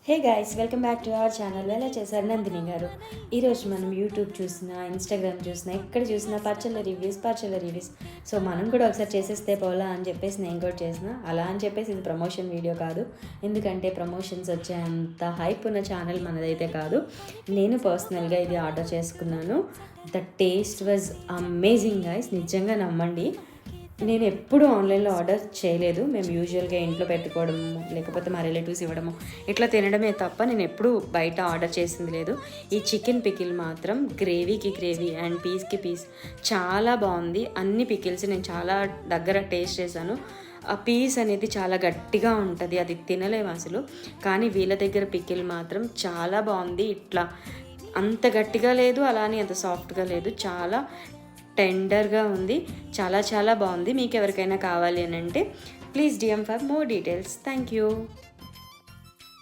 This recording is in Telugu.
Hey guys, welcome back to our channel. ఎలా చేశారు నందిని గారు. ఈరోజు మనం యూట్యూబ్ చూసినా, ఇన్స్టాగ్రామ్ చూసినా, ఎక్కడ చూసినా పచ్చళ్ళ రివ్యూస్. సో మనం కూడా ఒకసారి చేసేస్తే పోలా అని చెప్పేసి నేను కూడా చేసిన. అలా అని చెప్పేసి ఇది ప్రమోషన్ వీడియో కాదు, ఎందుకంటే ప్రమోషన్స్ వచ్చేంత హైప్ ఉన్న ఛానల్ మనదైతే కాదు. నేను పర్సనల్గా ఇది ఆర్డర్ చేసుకున్నాను. The taste was amazing guys, నిజంగా నమ్మండి. నేను ఎప్పుడూ ఆన్లైన్లో ఆర్డర్ చేయలేదు. మేము యూజువల్గా ఇంట్లో పెట్టుకోవడము, లేకపోతే మా రిలేటివ్స్ ఇవ్వడము, ఇట్లా తినడమే తప్ప నేను ఎప్పుడూ బయట ఆర్డర్ చేసింది లేదు. ఈ చికెన్ పికిల్ మాత్రం గ్రేవీకి గ్రేవీ అండ్ పీస్కి పీస్ చాలా బాగుంది. అన్ని పికిల్స్ నేను చాలా దగ్గర టేస్ట్ చేశాను. ఆ పీస్ అనేది చాలా గట్టిగా ఉంటుంది, అది తినలేము అసలు. కానీ వీళ్ళ దగ్గర పికిల్ మాత్రం చాలా బాగుంది. ఇట్లా అంత గట్టిగా లేదు, అలానే అంత సాఫ్ట్గా లేదు, చాలా టెండర్గా ఉంది. చాలా చాలా బాగుంది. మీకు ఎవరికైనా కావాలి అని అంటే please DM for more details. Thank you.